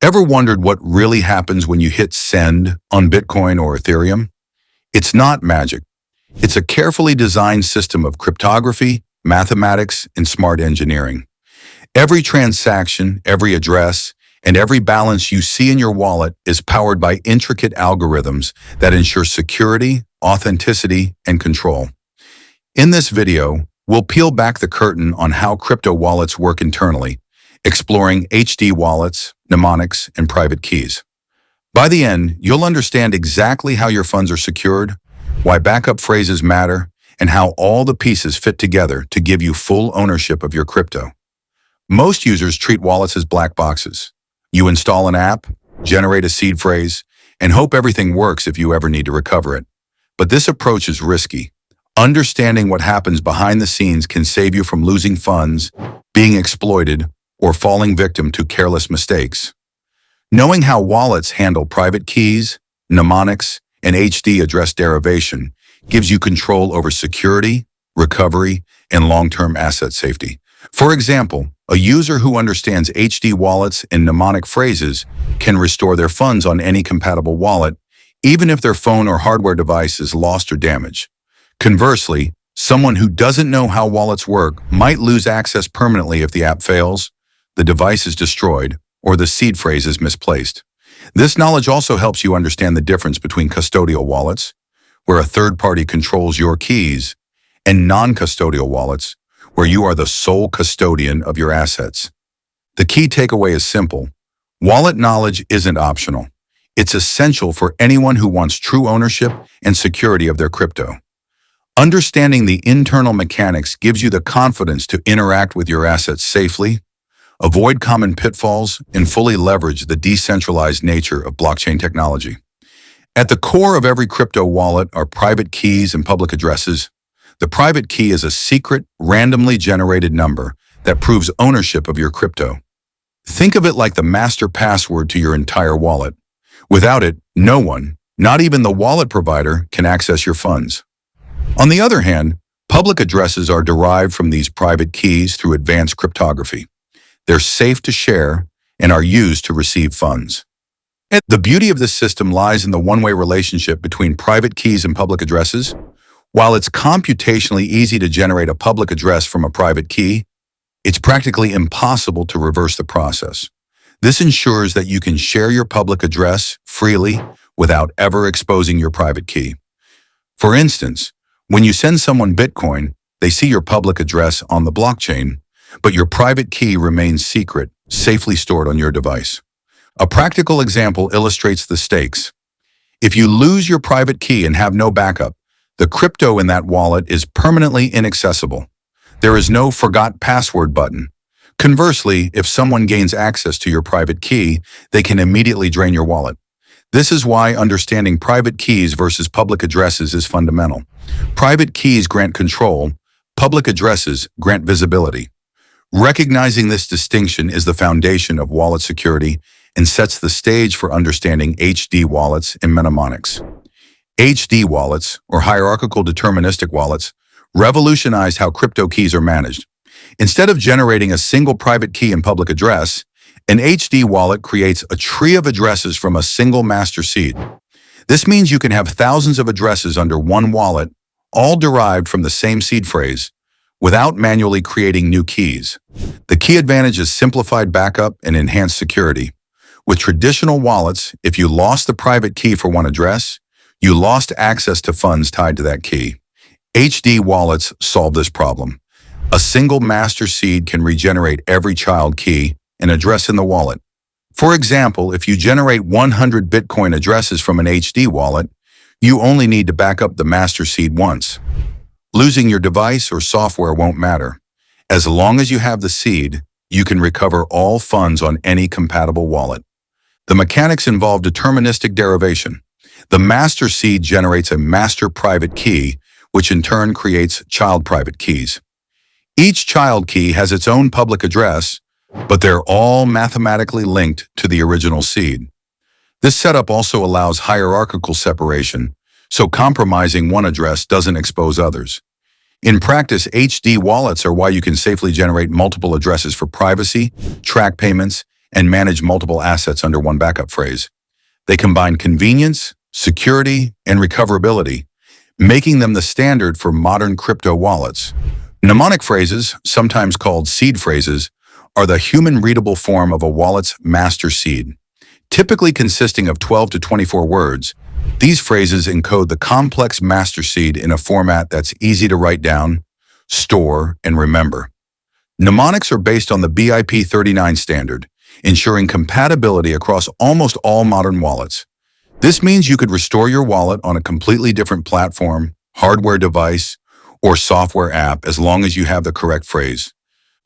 Ever wondered what really happens when you hit send on Bitcoin or Ethereum? It's not magic. It's a carefully designed system of cryptography, mathematics, and smart engineering. Every transaction, every address, and every balance you see in your wallet is powered by intricate algorithms that ensure security, authenticity, and control. In this video, we'll peel back the curtain on how crypto wallets work internally, exploring HD wallets, mnemonics, and private keys. By the end, you'll understand exactly how your funds are secured, why backup phrases matter, and how all the pieces fit together to give you full ownership of your crypto. Most users treat wallets as black boxes. You install an app, generate a seed phrase, and hope everything works if you ever need to recover it. But this approach is risky. Understanding what happens behind the scenes can save you from losing funds, being exploited, or falling victim to careless mistakes. Knowing how wallets handle private keys, mnemonics, and HD address derivation gives you control over security, recovery, and long-term asset safety. For example, a user who understands HD wallets and mnemonic phrases can restore their funds on any compatible wallet, even if their phone or hardware device is lost or damaged. Conversely, someone who doesn't know how wallets work might lose access permanently if the app fails, the device is destroyed, or the seed phrase is misplaced. This knowledge also helps you understand the difference between custodial wallets, where a third party controls your keys, and non-custodial wallets, where you are the sole custodian of your assets. The key takeaway is simple. Wallet knowledge isn't optional. It's essential for anyone who wants true ownership and security of their crypto. Understanding the internal mechanics gives you the confidence to interact with your assets safely, avoid common pitfalls, and fully leverage the decentralized nature of blockchain technology. At the core of every crypto wallet are private keys and public addresses. The private key is a secret, randomly generated number that proves ownership of your crypto. Think of it like the master password to your entire wallet. Without it, no one, not even the wallet provider, can access your funds. On the other hand, public addresses are derived from these private keys through advanced cryptography. They're safe to share and are used to receive funds. And the beauty of this system lies in the one-way relationship between private keys and public addresses. While it's computationally easy to generate a public address from a private key, it's practically impossible to reverse the process. This ensures that you can share your public address freely without ever exposing your private key. For instance, when you send someone Bitcoin, they see your public address on the blockchain, but your private key remains secret, safely stored on your device. A practical example illustrates the stakes. If you lose your private key and have no backup, the crypto in that wallet is permanently inaccessible. There is no forgot password button. Conversely, if someone gains access to your private key, they can immediately drain your wallet. This is why understanding private keys versus public addresses is fundamental. Private keys grant control, public addresses grant visibility. Recognizing this distinction is the foundation of wallet security and sets the stage for understanding HD wallets and mnemonics. HD wallets, or hierarchical deterministic wallets, revolutionized how crypto keys are managed. Instead of generating a single private key and public address, an HD wallet creates a tree of addresses from a single master seed. This means you can have thousands of addresses under one wallet, all derived from the same seed phrase, without manually creating new keys. The key advantage is simplified backup and enhanced security. With traditional wallets, if you lost the private key for one address, you lost access to funds tied to that key. HD wallets solve this problem. A single master seed can regenerate every child key and address in the wallet. For example, if you generate 100 Bitcoin addresses from an HD wallet, you only need to back up the master seed once. Losing your device or software won't matter. As long as you have the seed, you can recover all funds on any compatible wallet. The mechanics involve deterministic derivation. The master seed generates a master private key, which in turn creates child private keys. Each child key has its own public address, but they're all mathematically linked to the original seed. This setup also allows hierarchical separation, so compromising one address doesn't expose others. In practice, HD wallets are why you can safely generate multiple addresses for privacy, track payments, and manage multiple assets under one backup phrase. They combine convenience, security, and recoverability, making them the standard for modern crypto wallets. Mnemonic phrases, sometimes called seed phrases, are the human-readable form of a wallet's master seed. Typically consisting of 12 to 24 words, these phrases encode the complex master seed in a format that's easy to write down, store, and remember. Mnemonics are based on the BIP39 standard, ensuring compatibility across almost all modern wallets. This means you could restore your wallet on a completely different platform, hardware device, or software app as long as you have the correct phrase.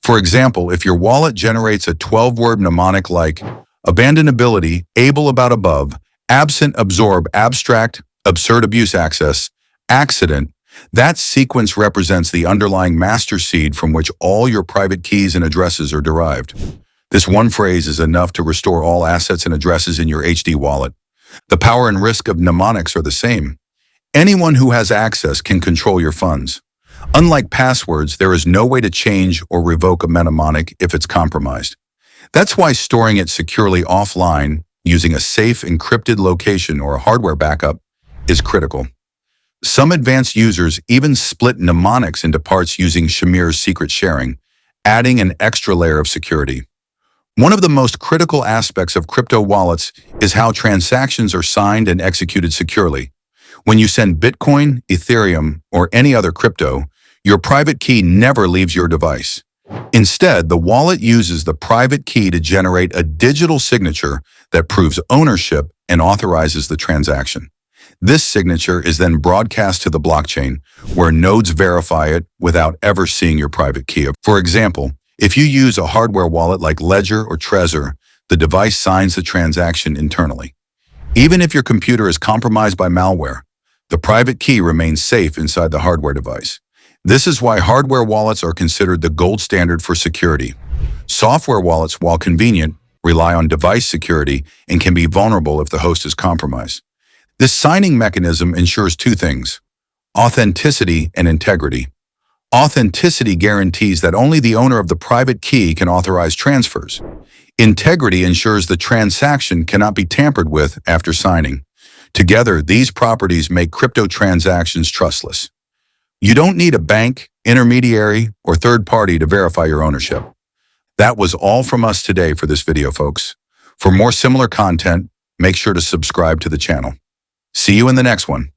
For example, if your wallet generates a 12-word mnemonic like abandonability, able about above, absent absorb abstract, absurd abuse access, accident, that sequence represents the underlying master seed from which all your private keys and addresses are derived. This one phrase is enough to restore all assets and addresses in your HD wallet. The power and risk of mnemonics are the same. Anyone who has access can control your funds. Unlike passwords, there is no way to change or revoke a mnemonic if it's compromised. That's why storing it securely offline, using a safe encrypted location or a hardware backup, is critical. Some advanced users even split mnemonics into parts using Shamir's secret sharing, adding an extra layer of security. One of the most critical aspects of crypto wallets is how transactions are signed and executed securely. When you send Bitcoin, Ethereum, or any other crypto, your private key never leaves your device. Instead, the wallet uses the private key to generate a digital signature that proves ownership and authorizes the transaction. This signature is then broadcast to the blockchain, where nodes verify it without ever seeing your private key. For example, if you use a hardware wallet like Ledger or Trezor, the device signs the transaction internally. Even if your computer is compromised by malware, the private key remains safe inside the hardware device. This is why hardware wallets are considered the gold standard for security. Software wallets, while convenient, rely on device security and can be vulnerable if the host is compromised. This signing mechanism ensures two things: authenticity and integrity. Authenticity guarantees that only the owner of the private key can authorize transfers. Integrity ensures the transaction cannot be tampered with after signing. Together, these properties make crypto transactions trustless. You don't need a bank, intermediary, or third party to verify your ownership. That was all from us today for this video, folks. For more similar content, make sure to subscribe to the channel. See you in the next one.